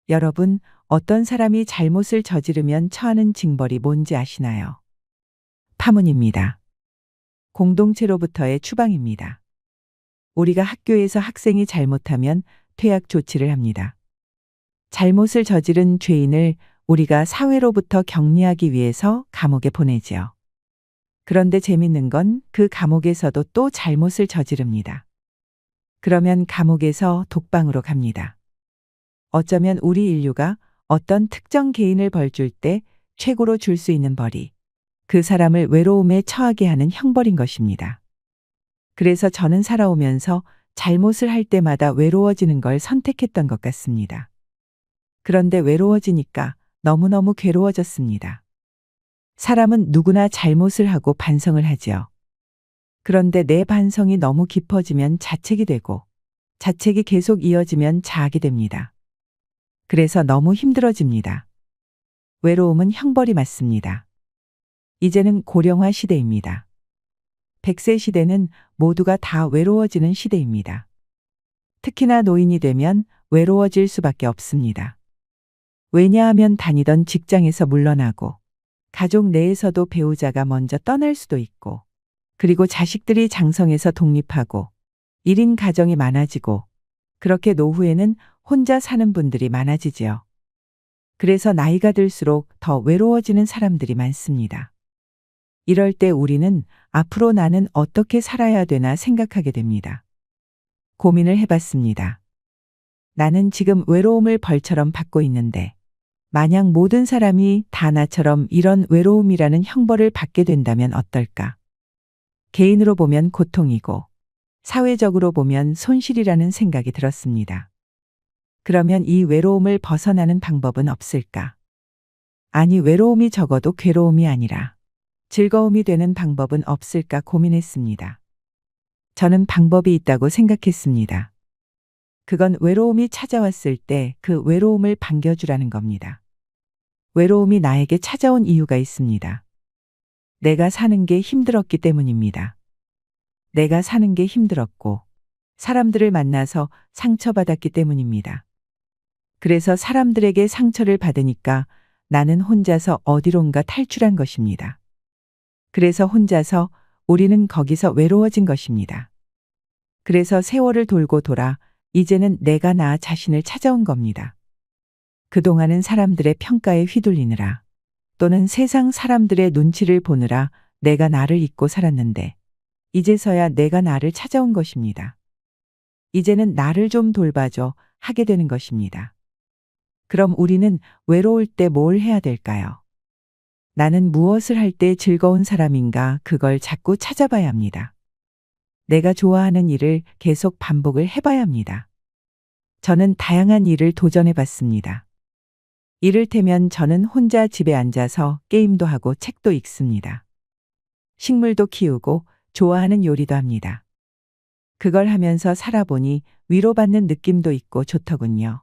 여러분, 어떤 사람이 잘못을 저지르면 처하는 징벌이 뭔지 아시나요? 파문입니다. 공동체로부터의 추방입니다. 우리가 학교에서 학생이 잘못하면 퇴학 조치를 합니다. 잘못을 저지른 죄인을 우리가 사회로부터 격리하기 위해서 감옥에 보내지요. 그런데 재밌는 건 그 감옥에서도 또 잘못을 저지릅니다. 그러면 감옥에서 독방으로 갑니다. 어쩌면 우리 인류가 어떤 특정 개인을 벌줄 때 최고로 줄 수 있는 벌이 그 사람을 외로움에 처하게 하는 형벌인 것입니다. 그래서 저는 살아오면서 잘못을 할 때마다 외로워지는 걸 선택했던 것 같습니다. 그런데 외로워지니까 너무너무 괴로워졌습니다. 사람은 누구나 잘못을 하고 반성을 하지요. 그런데 내 반성이 너무 깊어지면 자책이 되고 자책이 계속 이어지면 자학이 됩니다. 그래서 너무 힘들어집니다. 외로움은 형벌이 맞습니다. 이제는 고령화 시대입니다. 100세 시대는 모두가 다 외로워지는 시대입니다. 특히나 노인이 되면 외로워질 수밖에 없습니다. 왜냐하면 다니던 직장에서 물러나고 가족 내에서도 배우자가 먼저 떠날 수도 있고 그리고 자식들이 장성해서 독립하고 1인 가정이 많아지고 그렇게 노후에는 혼자 사는 분들이 많아지지요. 그래서 나이가 들수록 더 외로워지는 사람들이 많습니다. 이럴 때 우리는 앞으로 나는 어떻게 살아야 되나 생각하게 됩니다. 고민을 해봤습니다. 나는 지금 외로움을 벌처럼 받고 있는데 만약 모든 사람이 다 나처럼 이런 외로움이라는 형벌을 받게 된다면 어떨까? 개인으로 보면 고통이고 사회적으로 보면 손실이라는 생각이 들었습니다. 그러면 이 외로움을 벗어나는 방법은 없을까? 아니, 외로움이 적어도 괴로움이 아니라 즐거움이 되는 방법은 없을까 고민했습니다. 저는 방법이 있다고 생각했습니다. 그건 외로움이 찾아왔을 때 그 외로움을 반겨주라는 겁니다. 외로움이 나에게 찾아온 이유가 있습니다. 내가 사는 게 힘들었기 때문입니다. 내가 사는 게 힘들었고 사람들을 만나서 상처받았기 때문입니다. 그래서 사람들에게 상처를 받으니까 나는 혼자서 어디론가 탈출한 것입니다. 그래서 혼자서 우리는 거기서 외로워진 것입니다. 그래서 세월을 돌고 돌아 이제는 내가 나 자신을 찾아온 겁니다. 그동안은 사람들의 평가에 휘둘리느라 또는 세상 사람들의 눈치를 보느라 내가 나를 잊고 살았는데 이제서야 내가 나를 찾아온 것입니다. 이제는 나를 좀 돌봐줘 하게 되는 것입니다. 그럼 우리는 외로울 때 뭘 해야 될까요? 나는 무엇을 할 때 즐거운 사람인가 그걸 자꾸 찾아봐야 합니다. 내가 좋아하는 일을 계속 반복을 해봐야 합니다. 저는 다양한 일을 도전해 봤습니다. 이를테면 저는 혼자 집에 앉아서 게임도 하고 책도 읽습니다. 식물도 키우고 좋아하는 요리도 합니다. 그걸 하면서 살아보니 위로받는 느낌도 있고 좋더군요.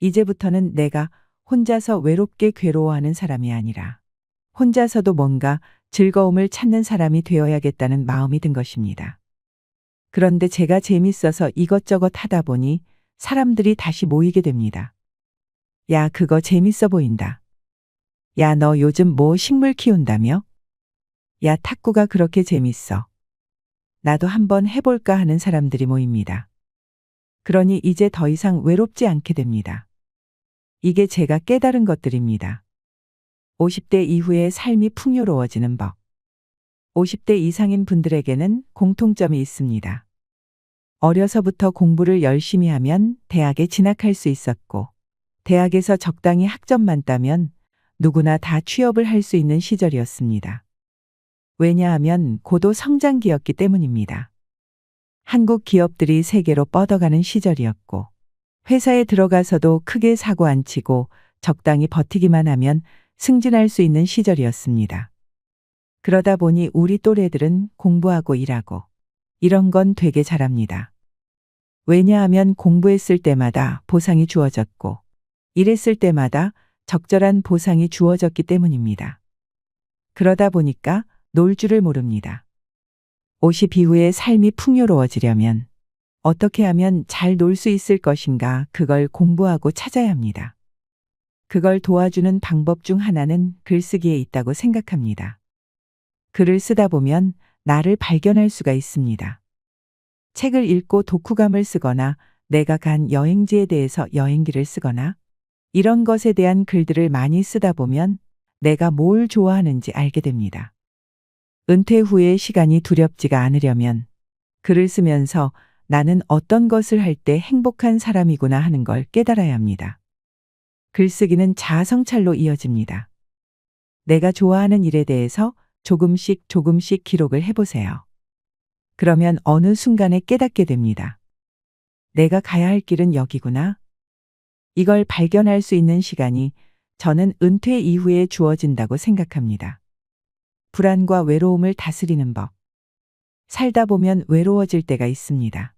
이제부터는 내가 혼자서 외롭게 괴로워하는 사람이 아니라 혼자서도 뭔가 즐거움을 찾는 사람이 되어야겠다는 마음이 든 것입니다. 그런데 제가 재밌어서 이것저것 하다 보니 사람들이 다시 모이게 됩니다. 야, 그거 재밌어 보인다. 야, 너 요즘 뭐 식물 키운다며? 야, 탁구가 그렇게 재밌어. 나도 한번 해볼까 하는 사람들이 모입니다. 그러니 이제 더 이상 외롭지 않게 됩니다. 이게 제가 깨달은 것들입니다. 50대 이후에 삶이 풍요로워지는 법. 50대 이상인 분들에게는 공통점이 있습니다. 어려서부터 공부를 열심히 하면 대학에 진학할 수 있었고, 대학에서 적당히 학점만 따면 누구나 다 취업을 할 수 있는 시절이었습니다. 왜냐하면 고도 성장기였기 때문입니다. 한국 기업들이 세계로 뻗어가는 시절이었고, 회사에 들어가서도 크게 사고 안 치고 적당히 버티기만 하면 승진할 수 있는 시절이었습니다. 그러다 보니 우리 또래들은 공부하고 일하고 이런 건 되게 잘합니다. 왜냐하면 공부했을 때마다 보상이 주어졌고 일했을 때마다 적절한 보상이 주어졌기 때문입니다. 그러다 보니까 놀 줄을 모릅니다. 50 이후에 삶이 풍요로워지려면 어떻게 하면 잘 놀 수 있을 것인가 그걸 공부하고 찾아야 합니다. 그걸 도와주는 방법 중 하나는 글쓰기에 있다고 생각합니다. 글을 쓰다 보면 나를 발견할 수가 있습니다. 책을 읽고 독후감을 쓰거나 내가 간 여행지에 대해서 여행기를 쓰거나 이런 것에 대한 글들을 많이 쓰다 보면 내가 뭘 좋아하는지 알게 됩니다. 은퇴 후의 시간이 두렵지가 않으려면 글을 쓰면서 나는 어떤 것을 할 때 행복한 사람이구나 하는 걸 깨달아야 합니다. 글쓰기는 자아 성찰로 이어집니다. 내가 좋아하는 일에 대해서 조금씩 기록을 해보세요. 그러면 어느 순간에 깨닫게 됩니다. 내가 가야 할 길은 여기구나. 이걸 발견할 수 있는 시간이 저는 은퇴 이후에 주어진다고 생각합니다. 불안과 외로움을 다스리는 법. 살다 보면 외로워질 때가 있습니다.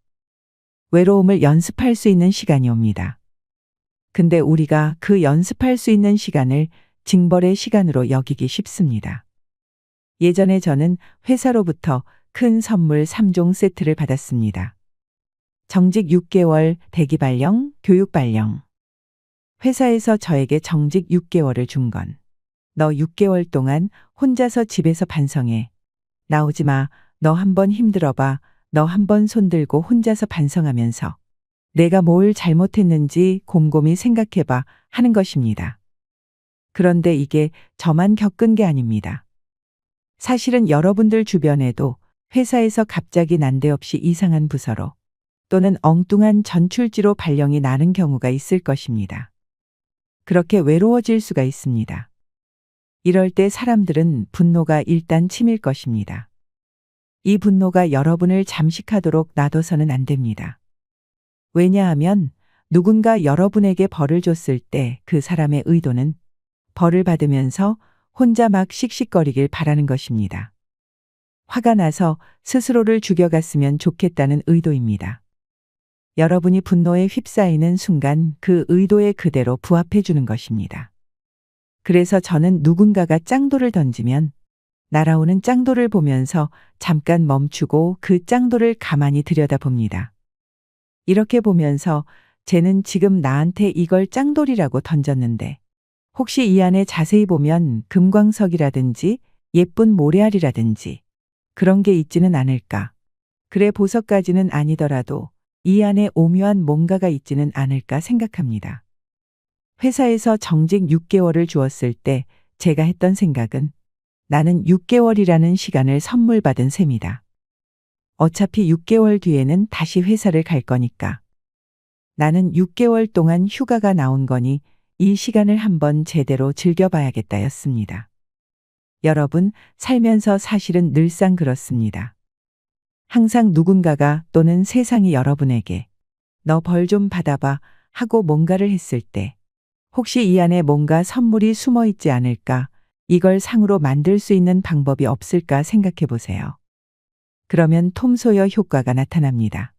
외로움을 연습할 수 있는 시간이 옵니다. 근데 우리가 그 연습할 수 있는 시간을 징벌의 시간으로 여기기 쉽습니다. 예전에 저는 회사로부터 큰 선물 3종 세트를 받았습니다. 정직 6개월, 대기 발령, 교육 발령. 회사에서 저에게 정직 6개월을 준 건 너 6개월 동안 혼자서 집에서 반성해. 나오지 마. 너 한번 힘들어봐. 너 한번 손들고 혼자서 반성하면서 내가 뭘 잘못했는지 곰곰이 생각해봐 하는 것입니다. 그런데 이게 저만 겪은 게 아닙니다. 사실은 여러분들 주변에도 회사에서 갑자기 난데없이 이상한 부서로 또는 엉뚱한 전출지로 발령이 나는 경우가 있을 것입니다. 그렇게 외로워질 수가 있습니다. 이럴 때 사람들은 분노가 일단 치밀 것입니다. 이 분노가 여러분을 잠식하도록 놔둬서는 안 됩니다. 왜냐하면 누군가 여러분에게 벌을 줬을 때 그 사람의 의도는 벌을 받으면서 혼자 막 씩씩거리길 바라는 것입니다. 화가 나서 스스로를 죽여갔으면 좋겠다는 의도입니다. 여러분이 분노에 휩싸이는 순간 그 의도에 그대로 부합해 주는 것입니다. 그래서 저는 누군가가 짱돌을 던지면 날아오는 짱돌을 보면서 잠깐 멈추고 그 짱돌을 가만히 들여다봅니다. 이렇게 보면서 쟤는 지금 나한테 이걸 짱돌이라고 던졌는데 혹시 이 안에 자세히 보면 금광석이라든지 예쁜 모래알이라든지 그런 게 있지는 않을까. 그래 보석까지는 아니더라도 이 안에 오묘한 뭔가가 있지는 않을까 생각합니다. 회사에서 정직 6개월을 주었을 때 제가 했던 생각은 나는 6개월이라는 시간을 선물 받은 셈이다. 어차피 6개월 뒤에는 다시 회사를 갈 거니까. 나는 6개월 동안 휴가가 나온 거니 이 시간을 한번 제대로 즐겨봐야겠다였습니다. 여러분, 살면서 사실은 늘상 그렇습니다. 항상 누군가가 또는 세상이 여러분에게 너 벌 좀 받아봐 하고 뭔가를 했을 때 혹시 이 안에 뭔가 선물이 숨어 있지 않을까, 이걸 상으로 만들 수 있는 방법이 없을까 생각해 보세요. 그러면 톰 소여 효과가 나타납니다.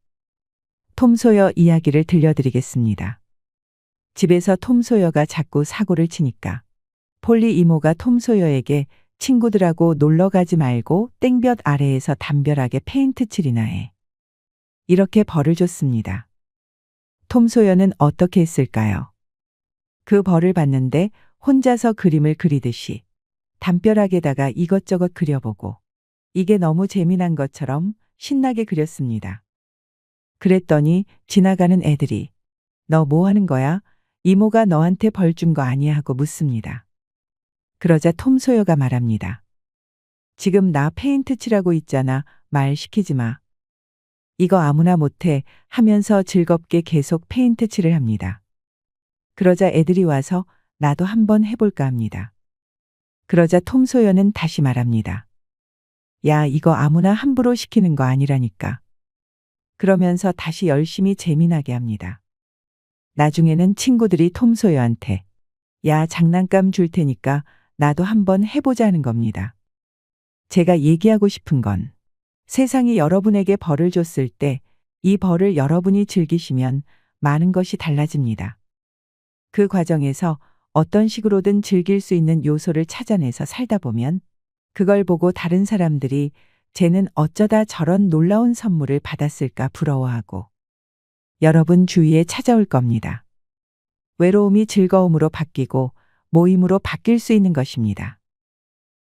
톰 소여 이야기를 들려드리겠습니다. 집에서 톰 소여가 자꾸 사고를 치니까 폴리 이모가 톰 소여에게 친구들하고 놀러 가지 말고 땡볕 아래에서 담벼락에 페인트 칠이나 해. 이렇게 벌을 줬습니다. 톰 소여는 어떻게 했을까요? 그 벌을 받는데 혼자서 그림을 그리듯이 담벼락에다가 이것저것 그려보고 이게 너무 재미난 것처럼 신나게 그렸습니다. 그랬더니 지나가는 애들이 너 뭐 하는 거야? 이모가 너한테 벌 준 거 아니야 하고 묻습니다. 그러자 톰 소여가 말합니다. 지금 나 페인트 칠하고 있잖아. 말 시키지 마. 이거 아무나 못해 하면서 즐겁게 계속 페인트 칠을 합니다. 그러자 애들이 와서 나도 한번 해볼까 합니다. 그러자 톰 소여는 다시 말합니다. 야, 이거 아무나 함부로 시키는 거 아니라니까. 그러면서 다시 열심히 재미나게 합니다. 나중에는 친구들이 톰 소여한테 야, 장난감 줄 테니까 나도 한번 해보자는 겁니다. 제가 얘기하고 싶은 건 세상이 여러분에게 벌을 줬을 때 이 벌을 여러분이 즐기시면 많은 것이 달라집니다. 그 과정에서 어떤 식으로든 즐길 수 있는 요소를 찾아내서 살다 보면 그걸 보고 다른 사람들이 쟤는 어쩌다 저런 놀라운 선물을 받았을까 부러워하고 여러분 주위에 찾아올 겁니다. 외로움이 즐거움으로 바뀌고 모임으로 바뀔 수 있는 것입니다.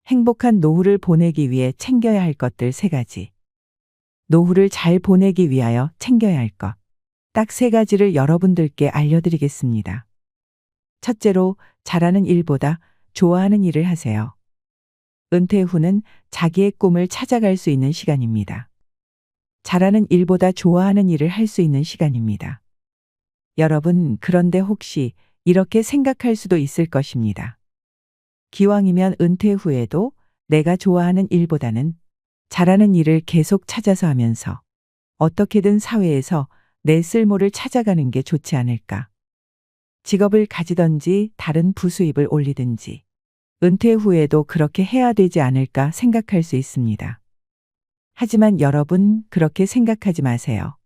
행복한 노후를 보내기 위해 챙겨야 할 것들 3가지. 노후를 잘 보내기 위하여 챙겨야 할 것. 딱 3가지를 여러분들께 알려드리겠습니다. 첫째로, 잘하는 일보다 좋아하는 일을 하세요. 은퇴 후는 자기의 꿈을 찾아갈 수 있는 시간입니다. 잘하는 일보다 좋아하는 일을 할 수 있는 시간입니다. 여러분, 그런데 혹시 이렇게 생각할 수도 있을 것입니다. 기왕이면 은퇴 후에도 내가 좋아하는 일보다는 잘하는 일을 계속 찾아서 하면서 어떻게든 사회에서 내 쓸모를 찾아가는 게 좋지 않을까. 직업을 가지던지 다른 부수입을 올리든지 은퇴 후에도 그렇게 해야 되지 않을까 생각할 수 있습니다. 하지만 여러분, 그렇게 생각하지 마세요.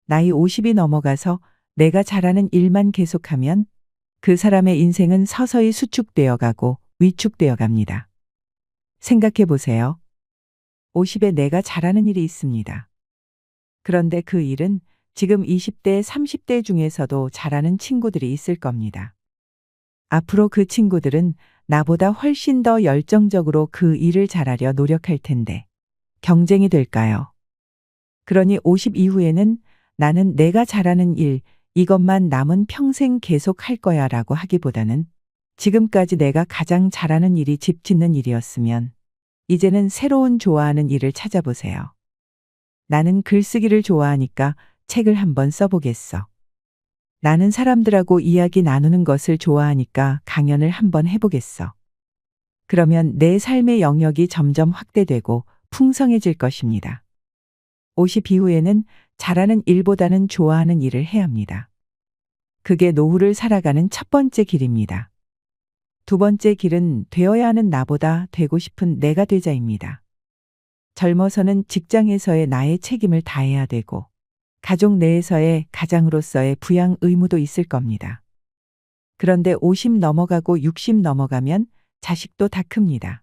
나이 50이 넘어가서 내가 잘하는 일만 계속하면 그 사람의 인생은 서서히 수축되어 가고 위축되어 갑니다. 생각해 보세요. 50에 내가 잘하는 일이 있습니다. 그런데 그 일은 지금 20대, 30대 중에서도 잘하는 친구들이 있을 겁니다. 앞으로 그 친구들은 나보다 훨씬 더 열정적으로 그 일을 잘하려 노력할 텐데 경쟁이 될까요? 그러니 50 이후에는 나는 내가 잘하는 일, 이것만 남은 평생 계속 할 거야 라고 하기보다는 지금까지 내가 가장 잘하는 일이 집 짓는 일이었으면 이제는 새로운 좋아하는 일을 찾아보세요. 나는 글쓰기를 좋아하니까 책을 한번 써보겠어. 나는 사람들하고 이야기 나누는 것을 좋아하니까 강연을 한번 해보겠어. 그러면 내 삶의 영역이 점점 확대되고 풍성해질 것입니다. 50 이후에는 잘하는 일보다는 좋아하는 일을 해야 합니다. 그게 노후를 살아가는 첫 번째 길입니다. 두 번째 길은 되어야 하는 나보다 되고 싶은 내가 되자입니다. 젊어서는 직장에서의 나의 책임을 다해야 되고 가족 내에서의 가장으로서의 부양 의무도 있을 겁니다. 그런데 50 넘어가고 60 넘어가면 자식도 다 큽니다.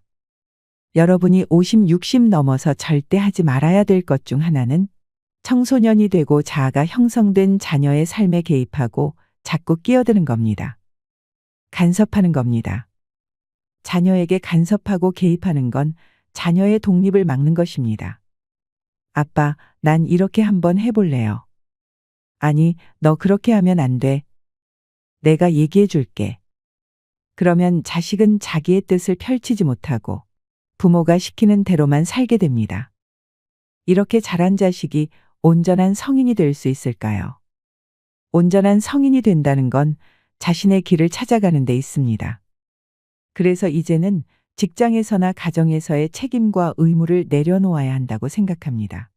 여러분이 50, 60 넘어서 절대 하지 말아야 될 것 중 하나는 청소년이 되고 자아가 형성된 자녀의 삶에 개입하고 자꾸 끼어드는 겁니다. 간섭하는 겁니다. 자녀에게 간섭하고 개입하는 건 자녀의 독립을 막는 것입니다. 아빠, 난 이렇게 한번 해볼래요. 아니, 너 그렇게 하면 안 돼. 내가 얘기해 줄게. 그러면 자식은 자기의 뜻을 펼치지 못하고 부모가 시키는 대로만 살게 됩니다. 이렇게 자란 자식이 온전한 성인이 될 수 있을까요? 온전한 성인이 된다는 건 자신의 길을 찾아가는 데 있습니다. 그래서 이제는 직장에서나 가정에서의 책임과 의무를 내려놓아야 한다고 생각합니다.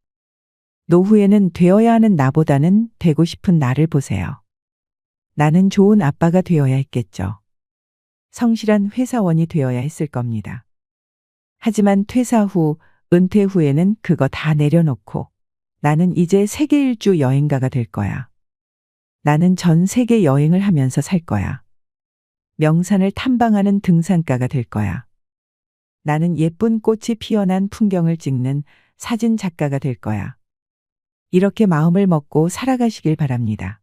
노후에는 되어야 하는 나보다는 되고 싶은 나를 보세요. 나는 좋은 아빠가 되어야 했겠죠. 성실한 회사원이 되어야 했을 겁니다. 하지만 퇴사 후, 은퇴 후에는 그거 다 내려놓고 나는 이제 세계 일주 여행가가 될 거야. 나는 전 세계 여행을 하면서 살 거야. 명산을 탐방하는 등산가가 될 거야. 나는 예쁜 꽃이 피어난 풍경을 찍는 사진 작가가 될 거야. 이렇게 마음을 먹고 살아가시길 바랍니다.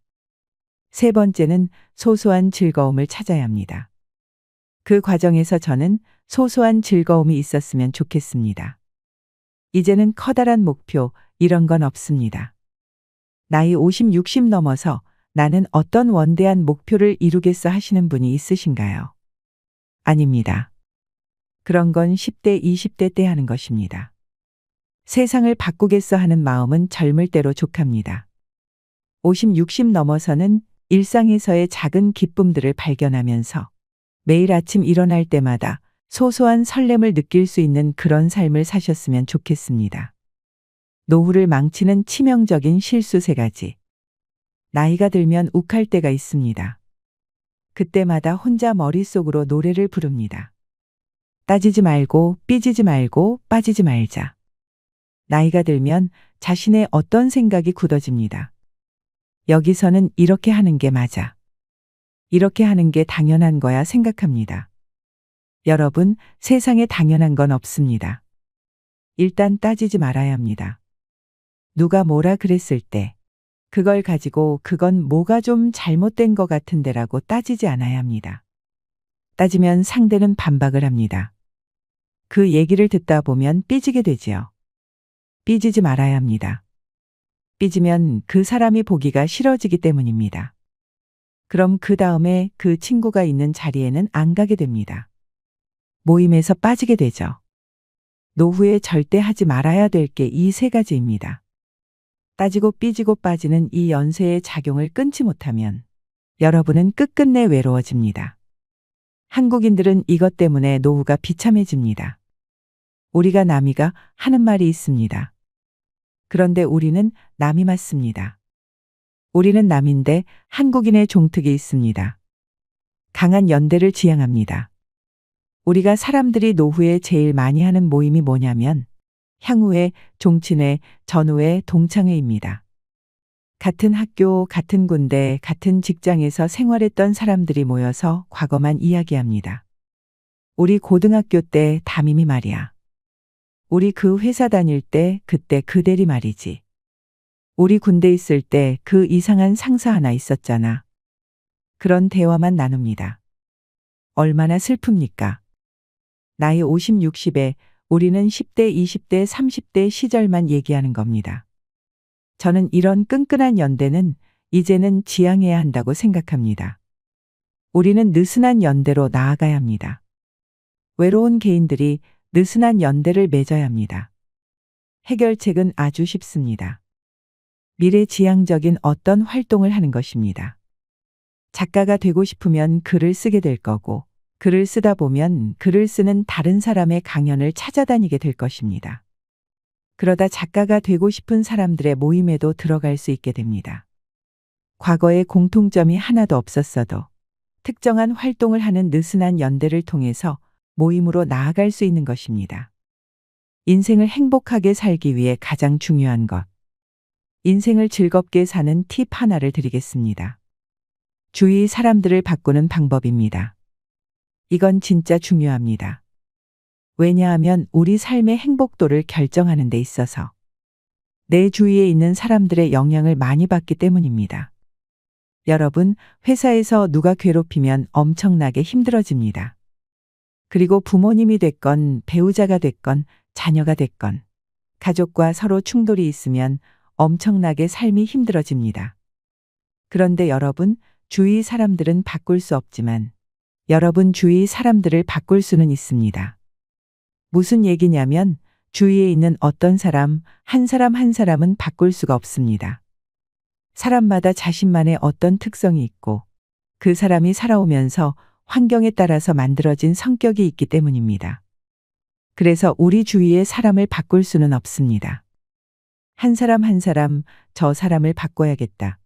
세 번째는 소소한 즐거움을 찾아야 합니다. 그 과정에서 저는 소소한 즐거움이 있었으면 좋겠습니다. 이제는 커다란 목표, 이런 건 없습니다. 나이 50, 60 넘어서 나는 어떤 원대한 목표를 이루겠어 하시는 분이 있으신가요? 아닙니다. 그런 건 10대, 20대 때 하는 것입니다. 세상을 바꾸겠어 하는 마음은 젊을 대로 족합니다. 50, 60 넘어서는 일상에서의 작은 기쁨들을 발견하면서 매일 아침 일어날 때마다 소소한 설렘을 느낄 수 있는 그런 삶을 사셨으면 좋겠습니다. 노후를 망치는 치명적인 실수 3가지. 나이가 들면 욱할 때가 있습니다. 그때마다 혼자 머릿속으로 노래를 부릅니다. 따지지 말고 삐지지 말고 빠지지 말자. 나이가 들면 자신의 어떤 생각이 굳어집니다. 여기서는 이렇게 하는 게 맞아. 이렇게 하는 게 당연한 거야 생각합니다. 여러분, 세상에 당연한 건 없습니다. 일단 따지지 말아야 합니다. 누가 뭐라 그랬을 때 그걸 가지고 그건 뭐가 좀 잘못된 것 같은데라고 따지지 않아야 합니다. 따지면 상대는 반박을 합니다. 그 얘기를 듣다 보면 삐지게 되지요. 삐지지 말아야 합니다. 삐지면 그 사람이 보기가 싫어지기 때문입니다. 그럼 그 다음에 그 친구가 있는 자리에는 안 가게 됩니다. 모임에서 빠지게 되죠. 노후에 절대 하지 말아야 될 게 이 세 가지입니다. 따지고 삐지고 빠지는 이 연쇄의 작용을 끊지 못하면 여러분은 끝끝내 외로워집니다. 한국인들은 이것 때문에 노후가 비참해집니다. 우리가 남이가 하는 말이 있습니다. 그런데 우리는 남이 맞습니다. 우리는 남인데 한국인의 종특이 있습니다. 강한 연대를 지향합니다. 우리가 사람들이 노후에 제일 많이 하는 모임이 뭐냐면 향후회, 종친회, 전후회, 동창회입니다. 같은 학교, 같은 군대, 같은 직장에서 생활했던 사람들이 모여서 과거만 이야기합니다. 우리 고등학교 때 담임이 말이야. 우리 그 회사 다닐 때 그때 그 대리 말이지. 우리 군대 있을 때 그 이상한 상사 하나 있었잖아. 그런 대화만 나눕니다. 얼마나 슬픕니까? 나이 50, 60에 우리는 10대, 20대, 30대 시절만 얘기하는 겁니다. 저는 이런 끈끈한 연대는 이제는 지양해야 한다고 생각합니다. 우리는 느슨한 연대로 나아가야 합니다. 외로운 개인들이 느슨한 연대를 맺어야 합니다. 해결책은 아주 쉽습니다. 미래지향적인 어떤 활동을 하는 것입니다. 작가가 되고 싶으면 글을 쓰게 될 거고, 글을 쓰다 보면 글을 쓰는 다른 사람의 강연을 찾아다니게 될 것입니다. 그러다 작가가 되고 싶은 사람들의 모임에도 들어갈 수 있게 됩니다. 과거에 공통점이 하나도 없었어도 특정한 활동을 하는 느슨한 연대를 통해서 모임으로 나아갈 수 있는 것입니다. 인생을 행복하게 살기 위해 가장 중요한 것. 인생을 즐겁게 사는 팁 하나를 드리겠습니다. 주위 사람들을 바꾸는 방법입니다. 이건 진짜 중요합니다. 왜냐하면 우리 삶의 행복도를 결정하는 데 있어서 내 주위에 있는 사람들의 영향을 많이 받기 때문입니다. 여러분, 회사에서 누가 괴롭히면 엄청나게 힘들어집니다. 그리고 부모님이 됐건 배우자가 됐건 자녀가 됐건 가족과 서로 충돌이 있으면 엄청나게 삶이 힘들어집니다. 그런데 여러분, 주위 사람들은 바꿀 수 없지만 여러분 주위 사람들을 바꿀 수는 있습니다. 무슨 얘기냐면 주위에 있는 어떤 사람, 한 사람 한 사람은 바꿀 수가 없습니다. 사람마다 자신만의 어떤 특성이 있고 그 사람이 살아오면서 환경에 따라서 만들어진 성격이 있기 때문입니다. 그래서 우리 주위의 사람을 바꿀 수는 없습니다. 한 사람 한 사람, 저 사람을 바꿔야겠다.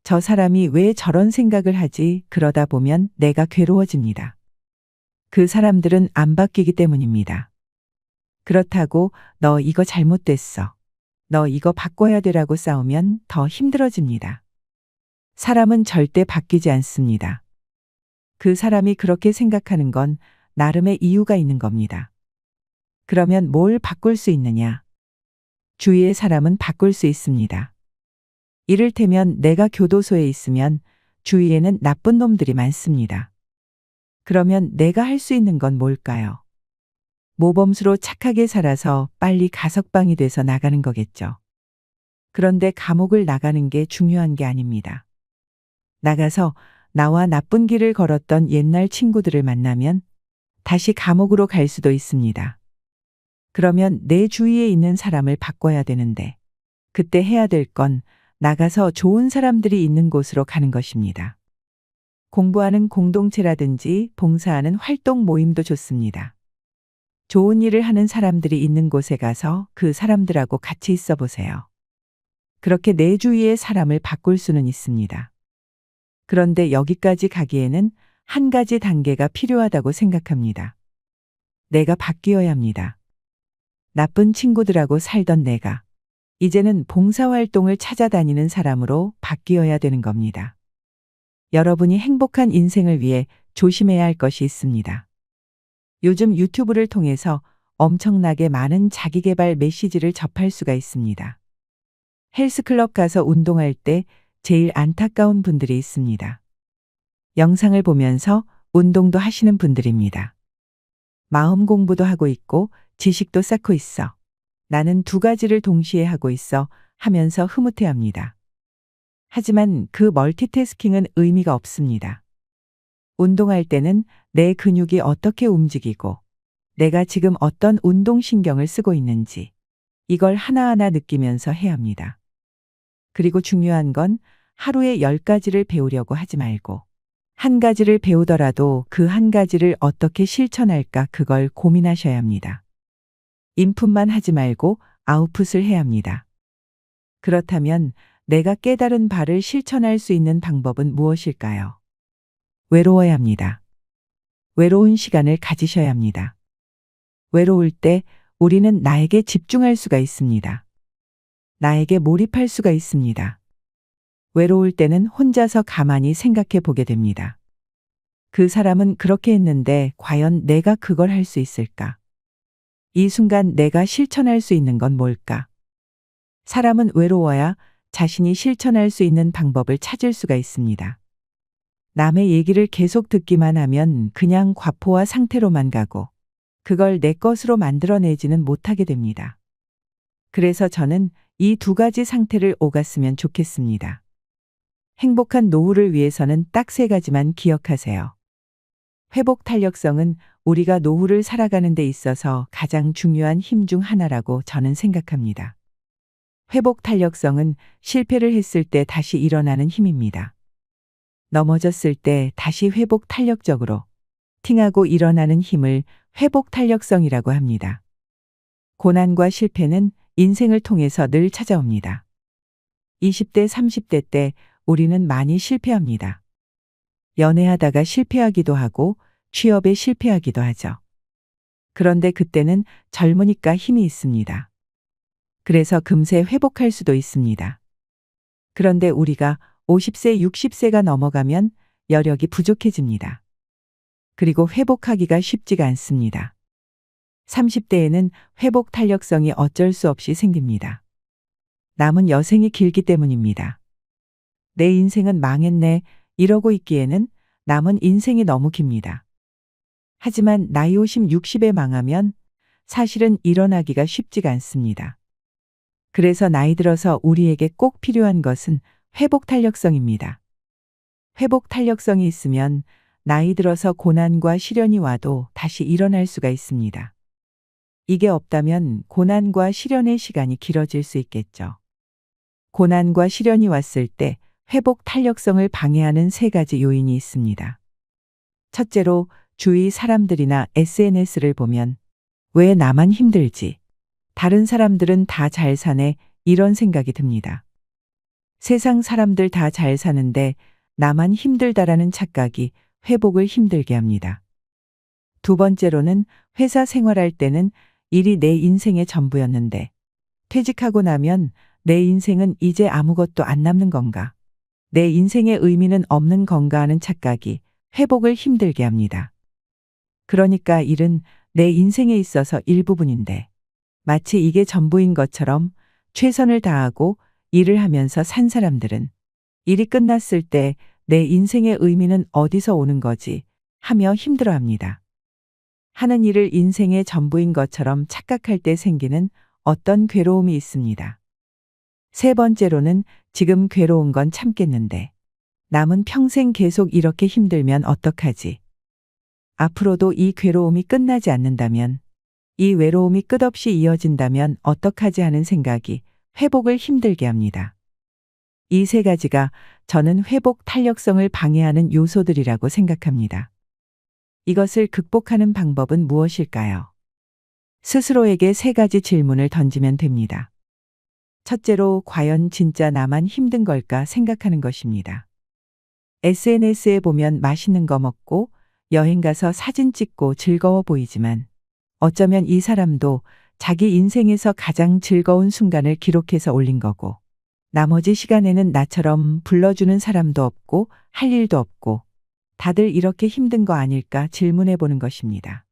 저 사람이 왜 저런 생각을 하지? 그러다 보면 내가 괴로워집니다. 그 사람들은 안 바뀌기 때문입니다. 그렇다고 너 이거 잘못됐어. 너 이거 바꿔야 되라고 싸우면 더 힘들어집니다. 사람은 절대 바뀌지 않습니다. 그 사람이 그렇게 생각하는 건 나름의 이유가 있는 겁니다. 그러면 뭘 바꿀 수 있느냐? 주위의 사람은 바꿀 수 있습니다. 이를테면 내가 교도소에 있으면 주위에는 나쁜 놈들이 많습니다. 그러면 내가 할 수 있는 건 뭘까요? 모범수로 착하게 살아서 빨리 가석방이 돼서 나가는 거겠죠. 그런데 감옥을 나가는 게 중요한 게 아닙니다. 나가서 나와 나쁜 길을 걸었던 옛날 친구들을 만나면 다시 감옥으로 갈 수도 있습니다. 그러면 내 주위에 있는 사람을 바꿔야 되는데 그때 해야 될 건 나가서 좋은 사람들이 있는 곳으로 가는 것입니다. 공부하는 공동체라든지 봉사하는 활동 모임도 좋습니다. 좋은 일을 하는 사람들이 있는 곳에 가서 그 사람들하고 같이 있어 보세요. 그렇게 내 주위의 사람을 바꿀 수는 있습니다. 그런데 여기까지 가기에는 한 가지 단계가 필요하다고 생각합니다. 내가 바뀌어야 합니다. 나쁜 친구들하고 살던 내가 이제는 봉사활동을 찾아다니는 사람으로 바뀌어야 되는 겁니다. 여러분이 행복한 인생을 위해 조심해야 할 것이 있습니다. 요즘 유튜브를 통해서 엄청나게 많은 자기계발 메시지를 접할 수가 있습니다. 헬스클럽 가서 운동할 때 제일 안타까운 분들이 있습니다. 영상을 보면서 운동도 하시는 분들입니다. 마음 공부도 하고 있고 지식도 쌓고 있어. 나는 두 가지를 동시에 하고 있어 하면서 흐뭇해합니다. 하지만 그 멀티태스킹은 의미가 없습니다. 운동할 때는 내 근육이 어떻게 움직이고 내가 지금 어떤 운동신경을 쓰고 있는지 이걸 하나하나 느끼면서 해야 합니다. 그리고 중요한 건 하루에 10가지를 배우려고 하지 말고 한 가지를 배우더라도 그 한 가지를 어떻게 실천할까 그걸 고민하셔야 합니다. 인풋만 하지 말고 아웃풋을 해야 합니다. 그렇다면 내가 깨달은 바를 실천할 수 있는 방법은 무엇일까요? 외로워야 합니다. 외로운 시간을 가지셔야 합니다. 외로울 때 우리는 나에게 집중할 수가 있습니다. 나에게 몰입할 수가 있습니다. 외로울 때는 혼자서 가만히 생각해 보게 됩니다. 그 사람은 그렇게 했는데 과연 내가 그걸 할 수 있을까? 이 순간 내가 실천할 수 있는 건 뭘까? 사람은 외로워야 자신이 실천할 수 있는 방법을 찾을 수가 있습니다. 남의 얘기를 계속 듣기만 하면 그냥 과포화 상태로만 가고 그걸 내 것으로 만들어내지는 못하게 됩니다. 그래서 저는 이 두 가지 상태를 오갔으면 좋겠습니다. 행복한 노후를 위해서는 딱 세 가지만 기억하세요. 회복 탄력성은 우리가 노후를 살아가는 데 있어서 가장 중요한 힘 중 하나라고 저는 생각합니다. 회복 탄력성은 실패를 했을 때 다시 일어나는 힘입니다. 넘어졌을 때 다시 회복 탄력적으로 팅하고 일어나는 힘을 회복 탄력성이라고 합니다. 고난과 실패는 인생을 통해서 늘 찾아옵니다. 20대, 30대 때 우리는 많이 실패합니다. 연애하다가 실패하기도 하고 취업에 실패하기도 하죠. 그런데 그때는 젊으니까 힘이 있습니다. 그래서 금세 회복할 수도 있습니다. 그런데 우리가 50세, 60세가 넘어가면 여력이 부족해집니다. 그리고 회복하기가 쉽지가 않습니다. 30대에는 회복 탄력성이 어쩔 수 없이 생깁니다. 남은 여생이 길기 때문입니다. 내 인생은 망했네 이러고 있기에는 남은 인생이 너무 깁니다. 하지만 나이 50, 60에 망하면 사실은 일어나기가 쉽지가 않습니다. 그래서 나이 들어서 우리에게 꼭 필요한 것은 회복 탄력성입니다. 회복 탄력성이 있으면 나이 들어서 고난과 시련이 와도 다시 일어날 수가 있습니다. 이게 없다면 고난과 시련의 시간이 길어질 수 있겠죠. 고난과 시련이 왔을 때 회복 탄력성을 방해하는 세 가지 요인이 있습니다. 첫째로 주위 사람들이나 SNS를 보면 왜 나만 힘들지? 다른 사람들은 다 잘 사네 이런 생각이 듭니다. 세상 사람들 다 잘 사는데 나만 힘들다라는 착각이 회복을 힘들게 합니다. 두 번째로는 회사 생활할 때는 일이 내 인생의 전부였는데 퇴직하고 나면 내 인생은 이제 아무것도 안 남는 건가? 내 인생의 의미는 없는 건가 하는 착각이 회복을 힘들게 합니다. 그러니까 일은 내 인생에 있어서 일부분인데 마치 이게 전부인 것처럼 최선을 다하고 일을 하면서 산 사람들은 일이 끝났을 때 내 인생의 의미는 어디서 오는 거지 하며 힘들어합니다. 하는 일을 인생의 전부인 것처럼 착각할 때 생기는 어떤 괴로움이 있습니다. 세 번째로는 지금 괴로운 건 참겠는데 남은 평생 계속 이렇게 힘들면 어떡하지? 앞으로도 이 괴로움이 끝나지 않는다면, 이 외로움이 끝없이 이어진다면 어떡하지 하는 생각이 회복을 힘들게 합니다. 이 세 가지가 저는 회복 탄력성을 방해하는 요소들이라고 생각합니다. 이것을 극복하는 방법은 무엇일까요? 스스로에게 세 가지 질문을 던지면 됩니다. 첫째로 과연 진짜 나만 힘든 걸까 생각하는 것입니다. SNS에 보면 맛있는 거 먹고 여행 가서 사진 찍고 즐거워 보이지만 어쩌면 이 사람도 자기 인생에서 가장 즐거운 순간을 기록해서 올린 거고 나머지 시간에는 나처럼 불러주는 사람도 없고 할 일도 없고 다들 이렇게 힘든 거 아닐까 질문해 보는 것입니다.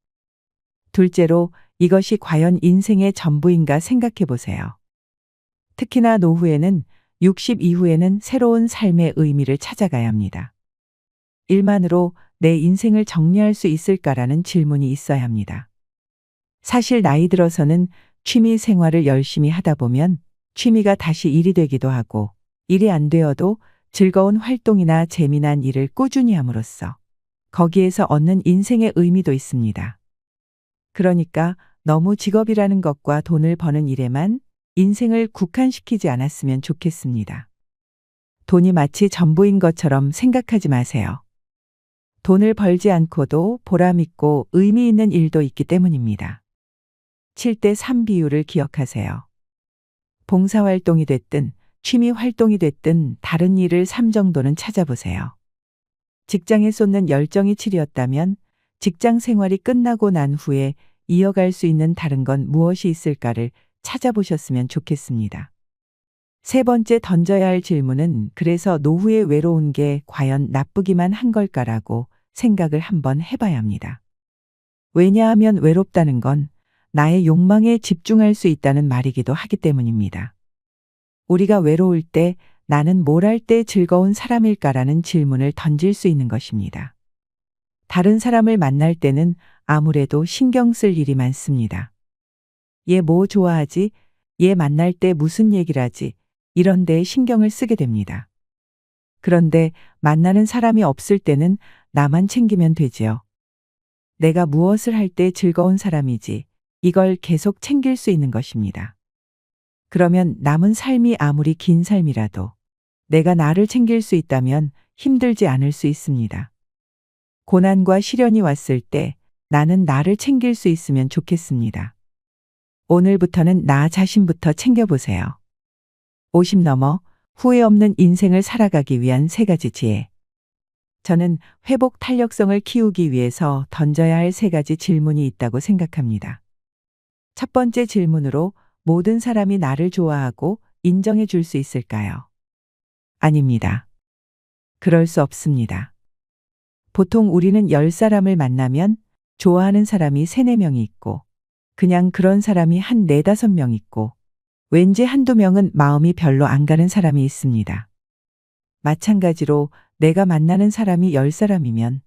둘째로 이것이 과연 인생의 전부인가 생각해 보세요. 특히나 노후에는 60 이후에는 새로운 삶의 의미를 찾아가야 합니다. 일만으로 내 인생을 정리할 수 있을까라는 질문이 있어야 합니다. 사실 나이 들어서는 취미 생활을 열심히 하다 보면 취미가 다시 일이 되기도 하고 일이 안 되어도 즐거운 활동이나 재미난 일을 꾸준히 함으로써 거기에서 얻는 인생의 의미도 있습니다. 그러니까 너무 직업이라는 것과 돈을 버는 일에만 인생을 국한시키지 않았으면 좋겠습니다. 돈이 마치 전부인 것처럼 생각하지 마세요. 돈을 벌지 않고도 보람 있고 의미 있는 일도 있기 때문입니다. 7대 3 비율을 기억하세요. 봉사활동이 됐든 취미 활동이 됐든 다른 일을 3 정도는 찾아보세요. 직장에 쏟는 열정이 7이었다면 직장 생활이 끝나고 난 후에 이어갈 수 있는 다른 건 무엇이 있을까를 찾아보셨으면 좋겠습니다. 세 번째 던져야 할 질문은 그래서 노후에 외로운 게 과연 나쁘기만 한 걸까라고 생각을 한번 해봐야 합니다. 왜냐하면 외롭다는 건 나의 욕망에 집중할 수 있다는 말이기도 하기 때문입니다. 우리가 외로울 때 나는 뭘 할 때 즐거운 사람일까라는 질문을 던질 수 있는 것입니다. 다른 사람을 만날 때는 아무래도 신경 쓸 일이 많습니다. 얘 뭐 좋아하지? 얘 만날 때 무슨 얘기를 하지? 이런 데에 신경을 쓰게 됩니다. 그런데 만나는 사람이 없을 때는 나만 챙기면 되지요. 내가 무엇을 할 때 즐거운 사람이지 이걸 계속 챙길 수 있는 것입니다. 그러면 남은 삶이 아무리 긴 삶이라도 내가 나를 챙길 수 있다면 힘들지 않을 수 있습니다. 고난과 시련이 왔을 때 나는 나를 챙길 수 있으면 좋겠습니다. 오늘부터는 나 자신부터 챙겨보세요. 50 넘어 후회 없는 인생을 살아가기 위한 3가지 지혜. 저는 회복 탄력성을 키우기 위해서 던져야 할 3가지 질문이 있다고 생각합니다. 첫 번째 질문으로 모든 사람이 나를 좋아하고 인정해 줄 수 있을까요? 아닙니다. 그럴 수 없습니다. 보통 우리는 10사람을 만나면 좋아하는 사람이 3, 4명이 있고 그냥 그런 사람이 한 4, 5명 있고 왠지 한두 명은 마음이 별로 안 가는 사람이 있습니다. 마찬가지로 내가 만나는 사람이 10사람이면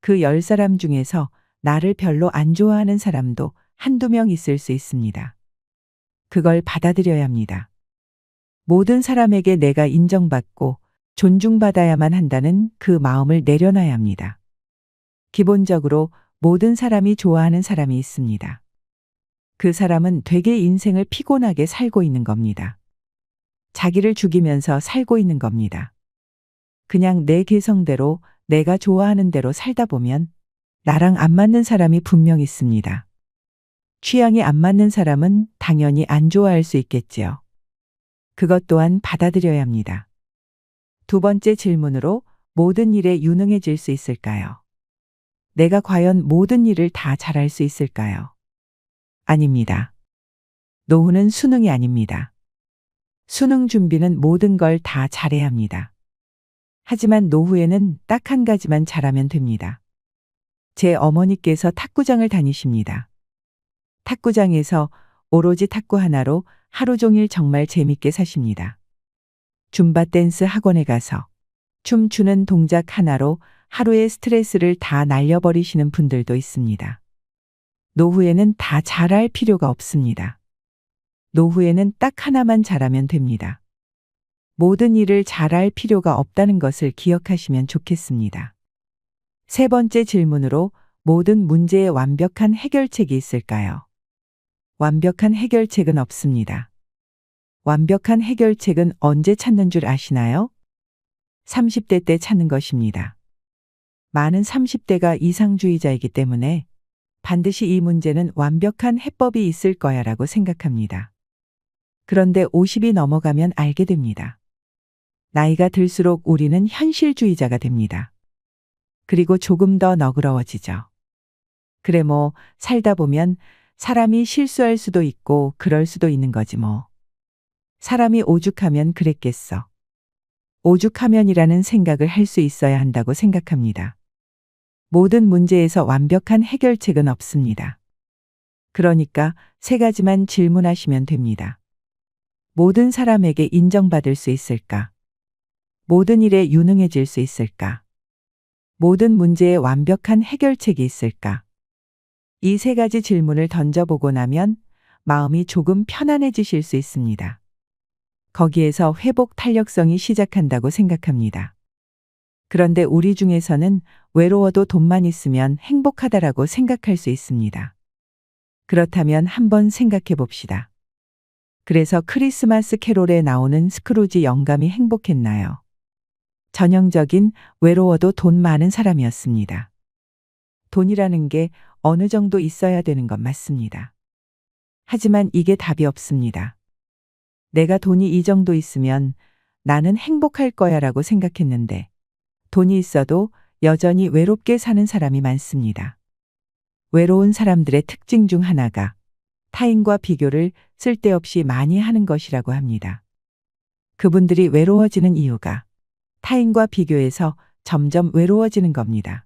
그 10사람 중에서 나를 별로 안 좋아하는 사람도 한두 명 있을 수 있습니다. 그걸 받아들여야 합니다. 모든 사람에게 내가 인정받고 존중받아야만 한다는 그 마음을 내려놔야 합니다. 기본적으로 모든 사람이 좋아하는 사람이 있습니다. 그 사람은 되게 인생을 피곤하게 살고 있는 겁니다. 자기를 죽이면서 살고 있는 겁니다. 그냥 내 개성대로 내가 좋아하는 대로 살다 보면 나랑 안 맞는 사람이 분명 있습니다. 취향이 안 맞는 사람은 당연히 안 좋아할 수 있겠지요. 그것 또한 받아들여야 합니다. 두 번째 질문으로 모든 일에 유능해질 수 있을까요? 내가 과연 모든 일을 다 잘할 수 있을까요? 아닙니다. 노후는 수능이 아닙니다. 수능 준비는 모든 걸 다 잘해야 합니다. 하지만 노후에는 딱 한 가지만 잘하면 됩니다. 제 어머니께서 탁구장을 다니십니다. 탁구장에서 오로지 탁구 하나로 하루 종일 정말 재밌게 사십니다. 줌바 댄스 학원에 가서 춤추는 동작 하나로 하루의 스트레스를 다 날려버리시는 분들도 있습니다. 노후에는 다 잘할 필요가 없습니다. 노후에는 딱 하나만 잘하면 됩니다. 모든 일을 잘할 필요가 없다는 것을 기억하시면 좋겠습니다. 세 번째 질문으로 모든 문제에 완벽한 해결책이 있을까요? 완벽한 해결책은 없습니다. 완벽한 해결책은 언제 찾는 줄 아시나요? 30대 때 찾는 것입니다. 많은 30대가 이상주의자이기 때문에 반드시 이 문제는 완벽한 해법이 있을 거야라고 생각합니다. 그런데 50이 넘어가면 알게 됩니다. 나이가 들수록 우리는 현실주의자가 됩니다. 그리고 조금 더 너그러워지죠. 그래 뭐 살다 보면 사람이 실수할 수도 있고 그럴 수도 있는 거지 뭐. 사람이 오죽하면 그랬겠어. 오죽하면이라는 생각을 할 수 있어야 한다고 생각합니다. 모든 문제에서 완벽한 해결책은 없습니다. 그러니까 3가지만 질문하시면 됩니다. 모든 사람에게 인정받을 수 있을까? 모든 일에 유능해질 수 있을까? 모든 문제에 완벽한 해결책이 있을까? 이 세 가지 질문을 던져보고 나면 마음이 조금 편안해지실 수 있습니다. 거기에서 회복 탄력성이 시작한다고 생각합니다. 그런데 우리 중에서는 외로워도 돈만 있으면 행복하다라고 생각할 수 있습니다. 그렇다면 한번 생각해 봅시다. 그래서 크리스마스 캐롤에 나오는 스크루지 영감이 행복했나요? 전형적인 외로워도 돈 많은 사람이었습니다. 돈이라는 게 어느 정도 있어야 되는 건 맞습니다. 하지만 이게 답이 없습니다. 내가 돈이 이 정도 있으면 나는 행복할 거야 라고 생각했는데 돈이 있어도 여전히 외롭게 사는 사람이 많습니다. 외로운 사람들의 특징 중 하나가 타인과 비교를 쓸데없이 많이 하는 것이라고 합니다. 그분들이 외로워지는 이유가 타인과 비교해서 점점 외로워지는 겁니다.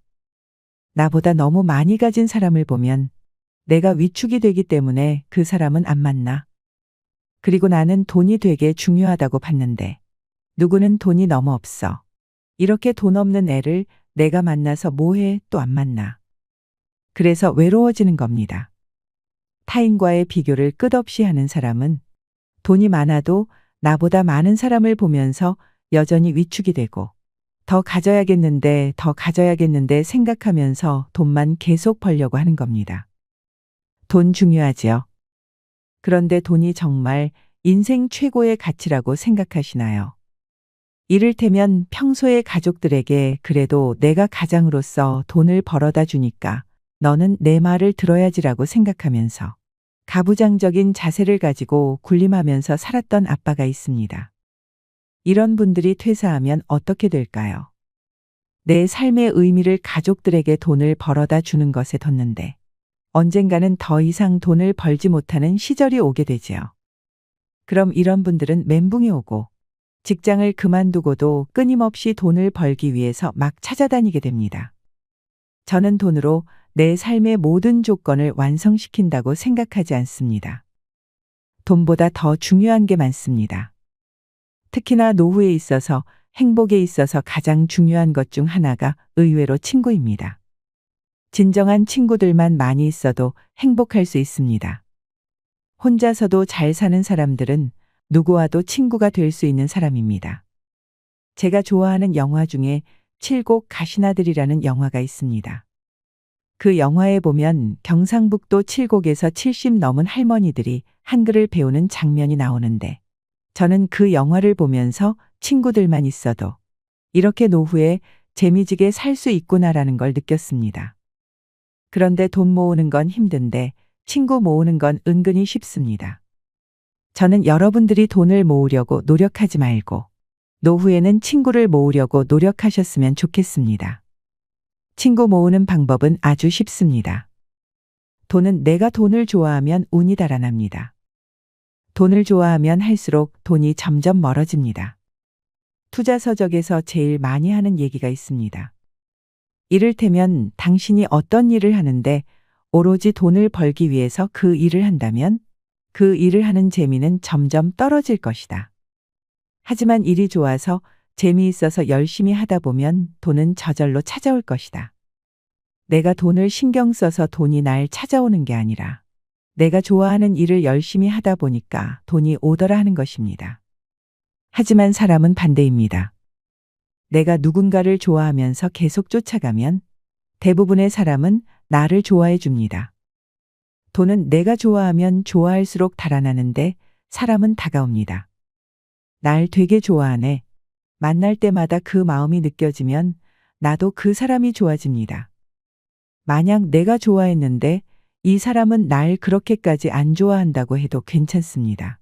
나보다 너무 많이 가진 사람을 보면 내가 위축이 되기 때문에 그 사람은 안 만나. 그리고 나는 돈이 되게 중요하다고 봤는데 누구는 돈이 너무 없어. 이렇게 돈 없는 애를 내가 만나서 뭐해 또 안 만나. 그래서 외로워지는 겁니다. 타인과의 비교를 끝없이 하는 사람은 돈이 많아도 나보다 많은 사람을 보면서 여전히 위축이 되고 더 가져야겠는데 생각하면서 돈만 계속 벌려고 하는 겁니다. 돈 중요하지요. 그런데 돈이 정말 인생 최고의 가치라고 생각하시나요? 이를테면 평소에 가족들에게 그래도 내가 가장으로서 돈을 벌어다 주니까 너는 내 말을 들어야지라고 생각하면서 가부장적인 자세를 가지고 군림하면서 살았던 아빠가 있습니다. 이런 분들이 퇴사하면 어떻게 될까요? 내 삶의 의미를 가족들에게 돈을 벌어다 주는 것에 뒀는데 언젠가는 더 이상 돈을 벌지 못하는 시절이 오게 되지요. 그럼 이런 분들은 멘붕이 오고 직장을 그만두고도 끊임없이 돈을 벌기 위해서 막 찾아다니게 됩니다. 저는 돈으로 내 삶의 모든 조건을 완성시킨다고 생각하지 않습니다. 돈보다 더 중요한 게 많습니다. 특히나 노후에 있어서 행복에 있어서 가장 중요한 것 중 하나가 의외로 친구입니다. 진정한 친구들만 많이 있어도 행복할 수 있습니다. 혼자서도 잘 사는 사람들은 누구와도 친구가 될 수 있는 사람입니다. 제가 좋아하는 영화 중에 칠곡 가시나들이라는 영화가 있습니다. 그 영화에 보면 경상북도 칠곡에서 70 넘은 할머니들이 한글을 배우는 장면이 나오는데 저는 그 영화를 보면서 친구들만 있어도 이렇게 노후에 재미지게 살 수 있구나라는 걸 느꼈습니다. 그런데 돈 모으는 건 힘든데 친구 모으는 건 은근히 쉽습니다. 저는 여러분들이 돈을 모으려고 노력하지 말고 노후에는 친구를 모으려고 노력하셨으면 좋겠습니다. 친구 모으는 방법은 아주 쉽습니다. 돈은 내가 돈을 좋아하면 운이 달아납니다. 돈을 좋아하면 할수록 돈이 점점 멀어집니다. 투자 서적에서 제일 많이 하는 얘기가 있습니다. 이를테면 당신이 어떤 일을 하는데 오로지 돈을 벌기 위해서 그 일을 한다면 그 일을 하는 재미는 점점 떨어질 것이다. 하지만 일이 좋아서 재미있어서 열심히 하다 보면 돈은 저절로 찾아올 것이다. 내가 돈을 신경 써서 돈이 날 찾아오는 게 아니라 내가 좋아하는 일을 열심히 하다 보니까 돈이 오더라 하는 것입니다. 하지만 사람은 반대입니다. 내가 누군가를 좋아하면서 계속 쫓아가면 대부분의 사람은 나를 좋아해 줍니다. 돈은 내가 좋아하면 좋아할수록 달아나는데 사람은 다가옵니다. 날 되게 좋아하네. 만날 때마다 그 마음이 느껴지면 나도 그 사람이 좋아집니다. 만약 내가 좋아했는데 이 사람은 날 그렇게까지 안 좋아한다고 해도 괜찮습니다.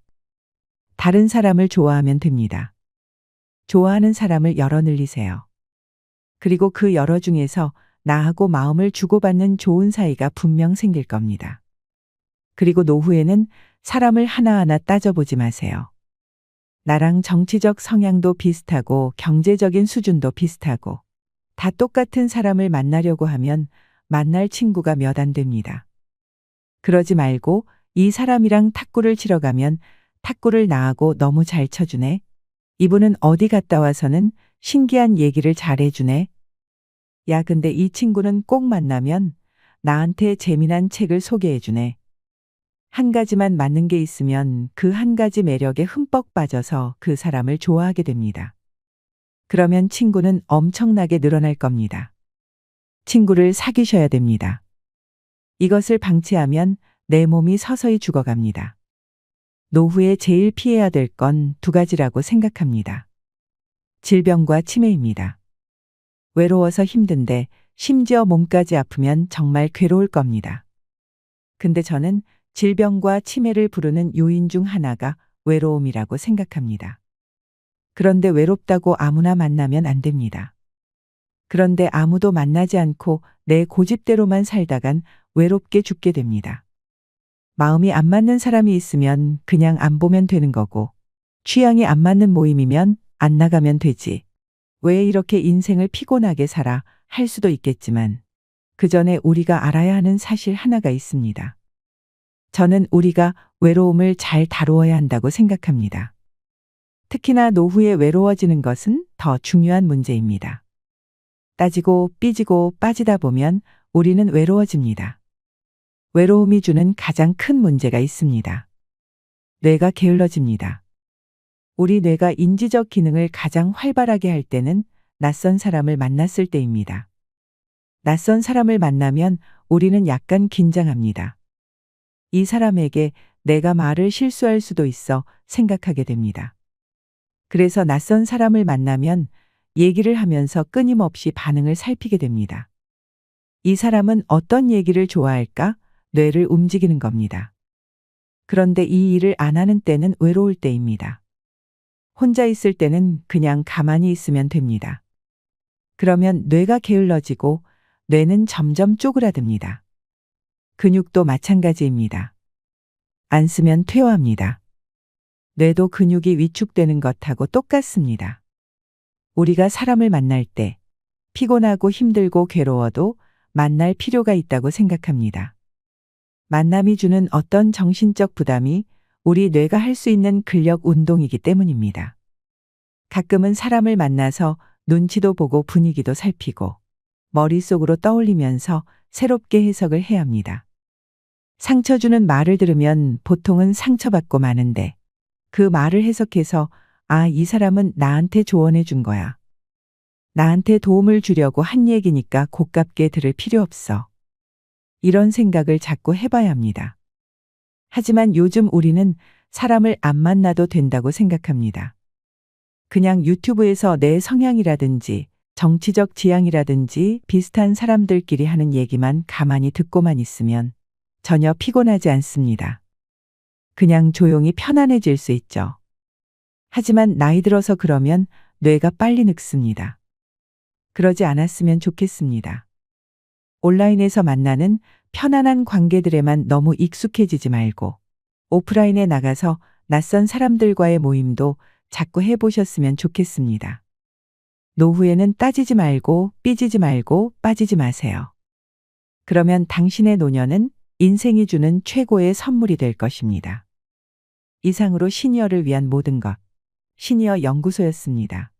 다른 사람을 좋아하면 됩니다. 좋아하는 사람을 여러 늘리세요. 그리고 그 여러 중에서 나하고 마음을 주고받는 좋은 사이가 분명 생길 겁니다. 그리고 노후에는 사람을 하나하나 따져보지 마세요. 나랑 정치적 성향도 비슷하고 경제적인 수준도 비슷하고 다 똑같은 사람을 만나려고 하면 만날 친구가 몇 안 됩니다. 그러지 말고 이 사람이랑 탁구를 치러 가면 탁구를 나하고 너무 잘 쳐주네. 이분은 어디 갔다 와서는 신기한 얘기를 잘해주네. 야, 근데 이 친구는 꼭 만나면 나한테 재미난 책을 소개해주네. 한 가지만 맞는 게 있으면 그 한 가지 매력에 흠뻑 빠져서 그 사람을 좋아하게 됩니다. 그러면 친구는 엄청나게 늘어날 겁니다. 친구를 사귀셔야 됩니다. 이것을 방치하면 내 몸이 서서히 죽어갑니다. 노후에 제일 피해야 될 건 두 가지라고 생각합니다. 질병과 치매입니다. 외로워서 힘든데 심지어 몸까지 아프면 정말 괴로울 겁니다. 근데 저는 질병과 치매를 부르는 요인 중 하나가 외로움이라고 생각합니다. 그런데 외롭다고 아무나 만나면 안 됩니다. 그런데 아무도 만나지 않고 내 고집대로만 살다간 외롭게 죽게 됩니다. 마음이 안 맞는 사람이 있으면 그냥 안 보면 되는 거고, 취향이 안 맞는 모임이면 안 나가면 되지. 왜 이렇게 인생을 피곤하게 살아 할 수도 있겠지만, 그 전에 우리가 알아야 하는 사실 하나가 있습니다. 저는 우리가 외로움을 잘 다루어야 한다고 생각합니다. 특히나 노후에 외로워지는 것은 더 중요한 문제입니다. 따지고 삐지고 빠지다 보면 우리는 외로워집니다. 외로움이 주는 가장 큰 문제가 있습니다. 뇌가 게을러집니다. 우리 뇌가 인지적 기능을 가장 활발하게 할 때는 낯선 사람을 만났을 때입니다. 낯선 사람을 만나면 우리는 약간 긴장합니다. 이 사람에게 내가 말을 실수할 수도 있어 생각하게 됩니다. 그래서 낯선 사람을 만나면 얘기를 하면서 끊임없이 반응을 살피게 됩니다. 이 사람은 어떤 얘기를 좋아할까? 뇌를 움직이는 겁니다. 그런데 이 일을 안 하는 때는 외로울 때입니다. 혼자 있을 때는 그냥 가만히 있으면 됩니다. 그러면 뇌가 게을러지고 뇌는 점점 쪼그라듭니다. 근육도 마찬가지입니다. 안 쓰면 퇴화합니다. 뇌도 근육이 위축되는 것하고 똑같습니다. 우리가 사람을 만날 때 피곤하고 힘들고 괴로워도 만날 필요가 있다고 생각합니다. 만남이 주는 어떤 정신적 부담이 우리 뇌가 할 수 있는 근력 운동이기 때문입니다. 가끔은 사람을 만나서 눈치도 보고 분위기도 살피고 머릿속으로 떠올리면서 새롭게 해석을 해야 합니다. 상처 주는 말을 들으면 보통은 상처받고 마는데 그 말을 해석해서 이 사람은 나한테 조언해 준 거야. 나한테 도움을 주려고 한 얘기니까 고깝게 들을 필요 없어. 이런 생각을 자꾸 해봐야 합니다. 하지만 요즘 우리는 사람을 안 만나도 된다고 생각합니다. 그냥 유튜브에서 내 성향이라든지 정치적 지향이라든지 비슷한 사람들끼리 하는 얘기만 가만히 듣고만 있으면 전혀 피곤하지 않습니다. 그냥 조용히 편안해질 수 있죠. 하지만 나이 들어서 그러면 뇌가 빨리 늙습니다. 그러지 않았으면 좋겠습니다. 온라인에서 만나는 편안한 관계들에만 너무 익숙해지지 말고 오프라인에 나가서 낯선 사람들과의 모임도 자꾸 해보셨으면 좋겠습니다. 노후에는 따지지 말고 삐지지 말고 빠지지 마세요. 그러면 당신의 노년은 인생이 주는 최고의 선물이 될 것입니다. 이상으로 시니어를 위한 모든 것, 시니어 연구소였습니다.